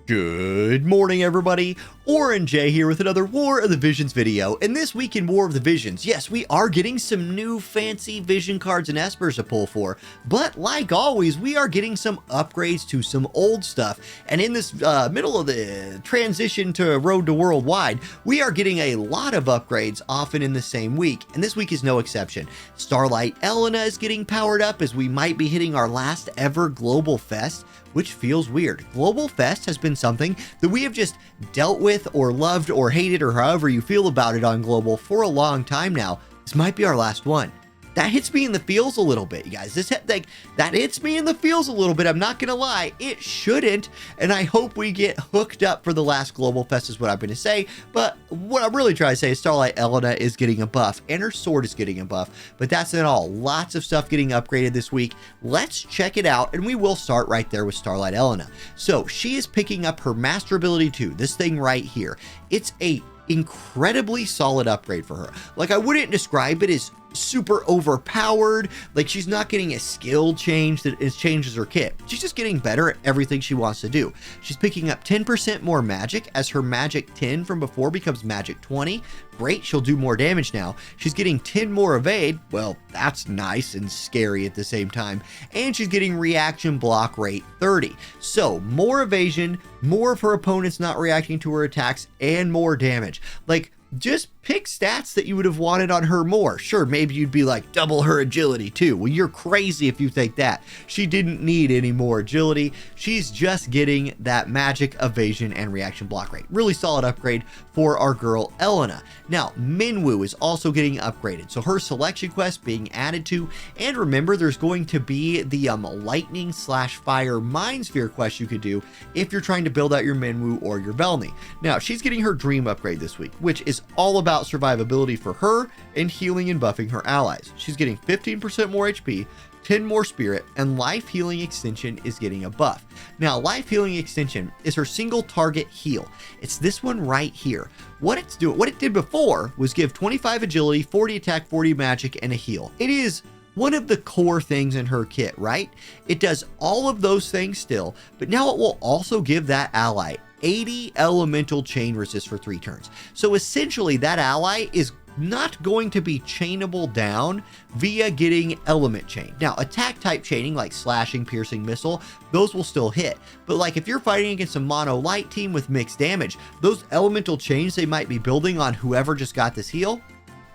Good morning, everybody. Orange J here with another War of the Visions video. And this week in War of the Visions, yes, we are getting some new fancy vision cards and espers to pull for. But like always, we are getting some upgrades to some old stuff. And in this middle of the transition to Road to Worldwide, we are getting a lot of upgrades often in the same week. And this week is no exception. Starlight Elena is getting powered up as we might be hitting our last ever Global Fest, which feels weird. Global Fest has been something that we have just dealt with or loved or hated or however you feel about it on Global for a long time now. This might be our last one. That hits me in the feels a little bit, you guys. That hits me in the feels a little bit. I'm not gonna lie, it shouldn't, and I hope we get hooked up for the last Global Fest is what I'm gonna say. But what I'm really trying to say is Starlight Elena is getting a buff, and her sword is getting a buff. But that's not all. Lots of stuff getting upgraded this week. Let's check it out, and we will start right there with Starlight Elena. So she is picking up her Master Ability 2, this thing right here. It's a incredibly solid upgrade for her. Like, I wouldn't describe it as super overpowered, like she's not getting a skill change that changes her kit. She's just getting better at everything she wants to do. She's picking up 10% more magic as her magic 10 from before becomes magic 20. Great, she'll do more damage now. She's getting 10 more evade. Well, that's nice and scary at the same time. And she's getting reaction block rate 30. So more evasion, more of her opponents not reacting to her attacks, and more damage. Like, just pick stats that you would have wanted on her more. Sure, maybe you'd be like, double her agility too. Well, you're crazy if you think that. She didn't need any more agility. She's just getting that magic, evasion, and reaction block rate. Really solid upgrade for our girl Elena. Now, Minwu is also getting upgraded. So her selection quest being added to, and remember, there's going to be the lightning / fire mind sphere quest you could do if you're trying to build out your Minwu or your Velne. Now, she's getting her dream upgrade this week, which is all about survivability for her and healing and buffing her allies. She's getting 15% more HP, 10 more spirit, and life healing extension is getting a buff. Now, life healing extension is her single target heal. It's this one right here. What it did before was give 25 agility, 40 attack, 40 magic, and a heal. It is one of the core things in her kit, right? It does all of those things still, but now it will also give that ally 80 elemental chain resist for 3 turns. So essentially that ally is not going to be chainable down via getting element chain. Now, attack type chaining like slashing, piercing, missile, those will still hit. But like if you're fighting against a mono light team with mixed damage, those elemental chains they might be building on whoever just got this heal,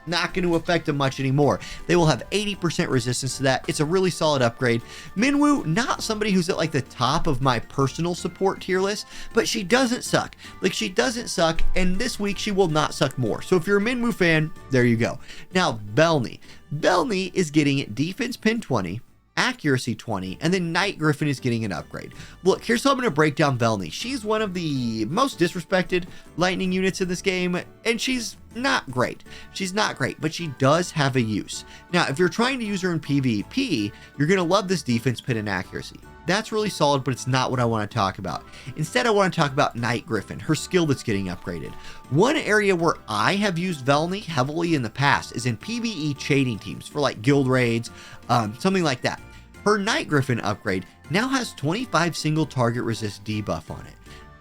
not going to affect them much anymore. They will have 80% resistance to that. It's a really solid upgrade. Minwu, not somebody who's at like the top of my personal support tier list, but she doesn't suck. Like, she doesn't suck, and this week she will not suck more. So if you're a Minwu fan, there you go. Now, Bellny. Bellny is getting defense pin 20, accuracy 20, and then Night Griffin is getting an upgrade. Look, here's how I'm going to break down Velne. She's one of the most disrespected lightning units in this game, and she's not great. She's not great, but she does have a use. Now, if you're trying to use her in PvP, you're going to love this defense pin and accuracy. That's really solid, but it's not what I want to talk about. Instead, I want to talk about Night Griffin, her skill that's getting upgraded. One area where I have used Velne heavily in the past is in PvE chaining teams for like guild raids, something like that. Her Night Griffin upgrade now has 25 single target resist debuff on it,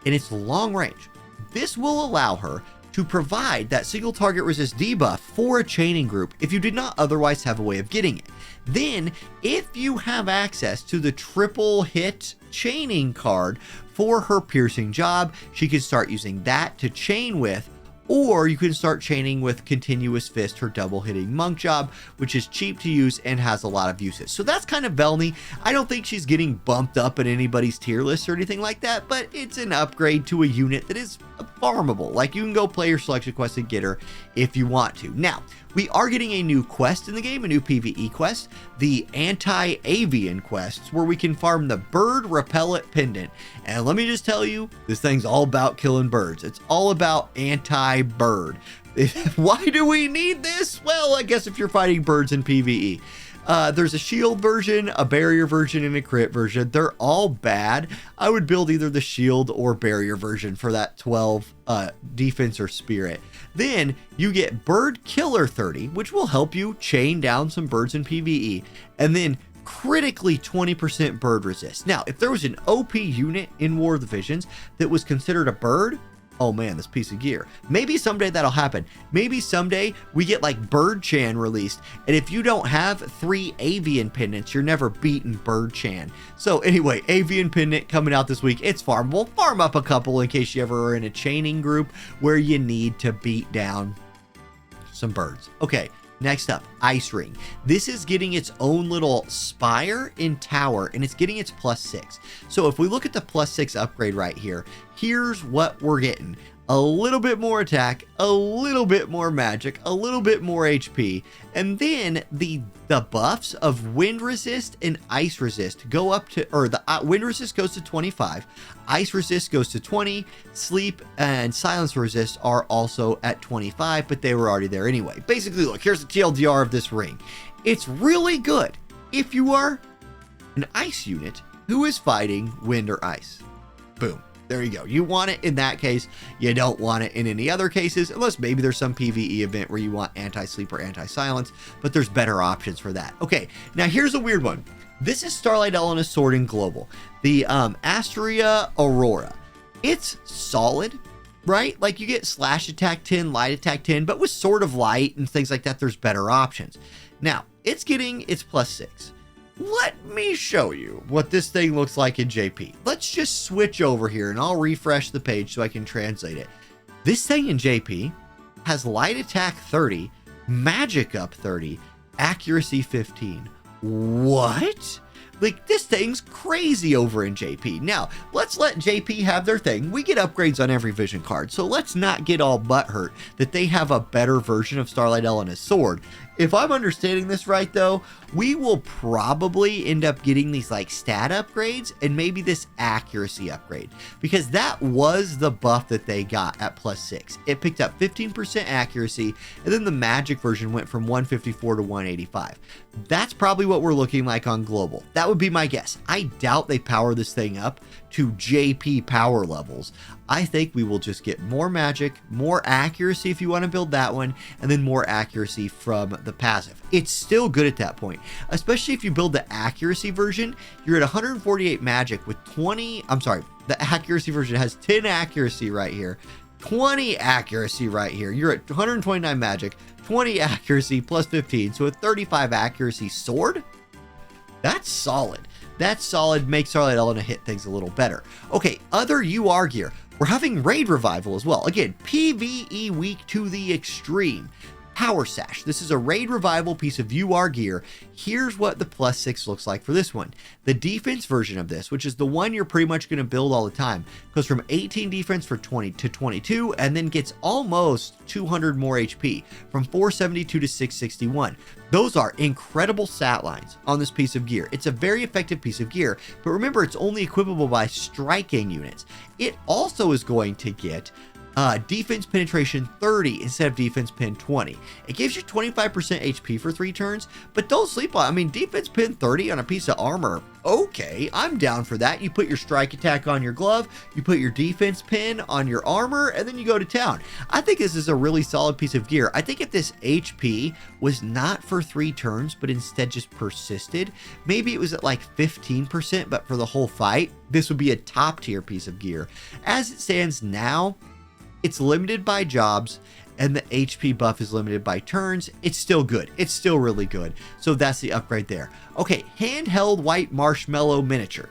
and it's long range. This will allow her to provide that single target resist debuff for a chaining group if you did not otherwise have a way of getting it. Then, if you have access to the triple hit chaining card for her piercing job, she can start using that to chain with, or you can start chaining with Continuous Fist, her double hitting monk job, which is cheap to use and has a lot of uses. So that's kind of Velne. I don't think she's getting bumped up in anybody's tier list or anything like that, but it's an upgrade to a unit that is farmable. Like, you can go play your selection quest and get her if you want to. Now, we are getting a new quest in the game, a new PvE quest, the Anti-avian quests, where we can farm the bird repellent pendant. And let me just tell you, this thing's all about killing birds. It's all about anti-bird. Why do we need this? Well, I guess if you're fighting birds in PvE. There's a shield version, a barrier version, and a crit version. They're all bad. I would build either the shield or barrier version for that 12 defense or spirit. Then you get bird killer 30, which will help you chain down some birds in PvE. And then critically 20% bird resist. Now, if there was an OP unit in War of the Visions that was considered a bird, oh man, this piece of gear. Maybe someday that'll happen. Maybe someday we get like Bird Chan released, and if you don't have 3 avian pendants, you're never beating Bird Chan. So anyway, avian pendant coming out this week. It's farmable. Farm up a couple in case you ever are in a chaining group where you need to beat down some birds. Okay. Next up, Ice Ring. This is getting its own little spire and tower, and it's getting its +6. So if we look at the +6 upgrade right here, here's what we're getting. A little bit more attack, a little bit more magic, a little bit more HP, and then the buffs of wind resist and ice resist go up to, or the wind resist goes to 25, ice resist goes to 20, sleep and silence resist are also at 25, but they were already there anyway. Basically, look, here's the TLDR of this ring. It's really good if you are an ice unit who is fighting wind or ice. Boom. There you go. You want it in that case. You don't want it in any other cases, unless maybe there's some PvE event where you want anti-sleep or anti-silence, but there's better options for that. Okay, now here's a weird one. This is Starlight Elena's sword in global, the Asteria Aurora. It's solid, right? Like you get slash attack 10, light attack 10, but with Sword of Light and things like that, there's better options. Now, it's getting its +6. Let me show you what this thing looks like in JP. Let's just switch over here and I'll refresh the page so I can translate it. This thing in JP has light attack 30, magic up 30, accuracy 15. What? Like, this thing's crazy over in JP. Now, let's let JP have their thing. We get upgrades on every vision card, so let's not get all butthurt that they have a better version of Starlight Elena's sword. If I'm understanding this right, though, we will probably end up getting these like stat upgrades and maybe this accuracy upgrade, because that was the buff that they got at +6. It picked up 15% accuracy, and then the magic version went from 154 to 185. That's probably what we're looking like on global. That would be my guess. I doubt they power this thing up to JP power levels. I think we will just get more magic, more accuracy if you want to build that one, and then more accuracy from the passive. It's still good at that point, especially if you build the accuracy version. You're at 148 magic with 20, I'm sorry, the accuracy version has 10 accuracy right here, 20 accuracy right here. You're at 129 magic, 20 accuracy plus 15, so a 35 accuracy sword. That's solid. That's solid. Makes Starlight Elena hit things a little better. Okay, other UR gear. We're having Raid Revival as well. Again, PVE week to the extreme. Power Sash. This is a Raid Revival piece of UR gear. Here's what the +6 looks like for this one. The defense version of this, which is the one you're pretty much going to build all the time, goes from 18 defense for 20 to 22, and then gets almost 200 more HP, from 472 to 661. Those are incredible stat lines on this piece of gear. It's a very effective piece of gear, but remember, it's only equipable by striking units. It also is going to get defense penetration 30 instead of defense pen 20. It gives you 25% HP for 3 turns, but don't sleep on, I mean, defense pen 30 on a piece of armor. Okay, I'm down for that. You put your strike attack on your glove, you put your defense pin on your armor, and then you go to town. I think this is a really solid piece of gear. I think if this HP was not for 3 turns, but instead just persisted, maybe it was at like 15%, but for the whole fight, this would be a top tier piece of gear. As it stands now, it's limited by jobs, and the HP buff is limited by turns. It's still good. It's still really good. So that's the upgrade there. Okay, handheld white marshmallow miniature.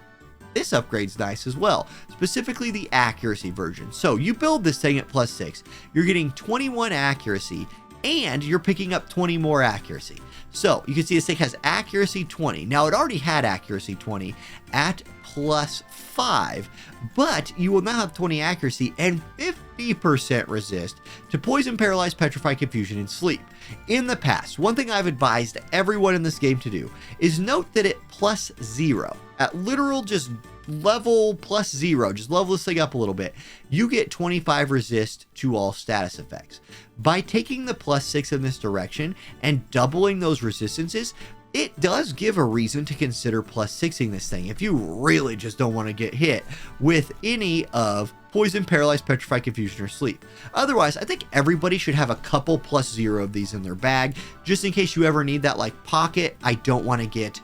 This upgrade's nice as well, specifically the accuracy version. So you build this thing at +6, you're getting 21 accuracy, and you're picking up 20 more accuracy. So you can see this thing has accuracy 20. Now it already had accuracy 20 at +5, but you will now have 20 accuracy and 50% resist to poison, paralyze, petrify, confusion, and sleep. In the past, one thing I've advised everyone in this game to do is note that at +0, at literal just level +0, just level this thing up a little bit, you get 25 resist to all status effects. By taking the +6 in this direction and doubling those resistances, it does give a reason to consider +6ing this thing if you really just don't want to get hit with any of poison, paralyze, petrify, confusion, or sleep. Otherwise, I think everybody should have a couple +0 of these in their bag, just in case you ever need that like pocket, I don't want to get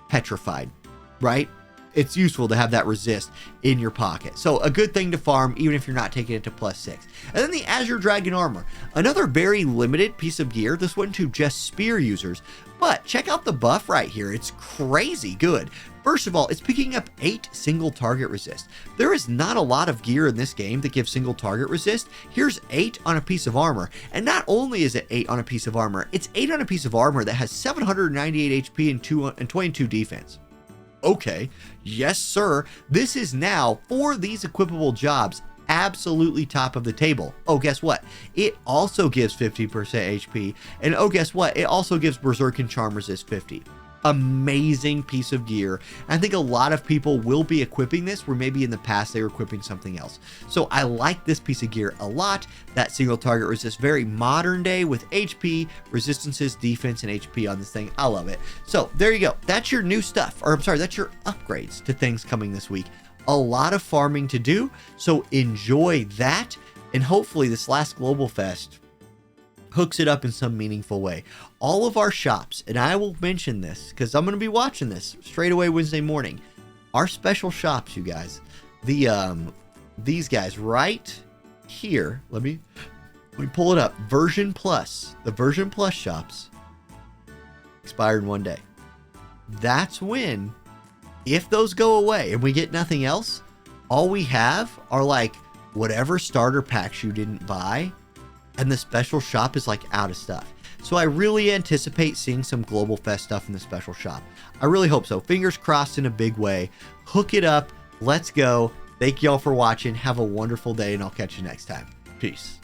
petrified, right? It's useful to have that resist in your pocket. So a good thing to farm, even if you're not taking it to +6. And then the Azure Dragon Armor, another very limited piece of gear. This one to just spear users, but check out the buff right here. It's crazy good. First of all, it's picking up 8 single target resist. There is not a lot of gear in this game that gives single target resist. Here's 8 on a piece of armor. And not only is it 8 on a piece of armor, it's 8 on a piece of armor that has 798 HP and 22 defense. Okay, yes sir, this is now, for these equipable jobs, absolutely top of the table. Oh, guess what? It also gives 50% HP, and oh, guess what? It also gives Berserk and Charm Resist 50. Amazing piece of gear. I think a lot of people will be equipping this where maybe in the past they were equipping something else. So I like this piece of gear a lot. That single target resist, very modern day with HP, resistances, defense, and HP on this thing. I love it. So there you go. That's your new stuff, or I'm sorry, that's your upgrades to things coming this week. A lot of farming to do, so enjoy that, and hopefully this last Global Fest hooks it up in some meaningful way. All of our shops, and I will mention this because I'm going to be watching this straight away Wednesday morning. Our special shops, you guys, these guys right here. Let me pull it up. Version Plus, the Version Plus shops expire in 1 day. That's when, if those go away and we get nothing else, all we have are like whatever starter packs you didn't buy, and the special shop is like out of stuff. So I really anticipate seeing some Global Fest stuff in the special shop. I really hope so. Fingers crossed in a big way. Hook it up. Let's go. Thank y'all for watching. Have a wonderful day, and I'll catch you next time. Peace.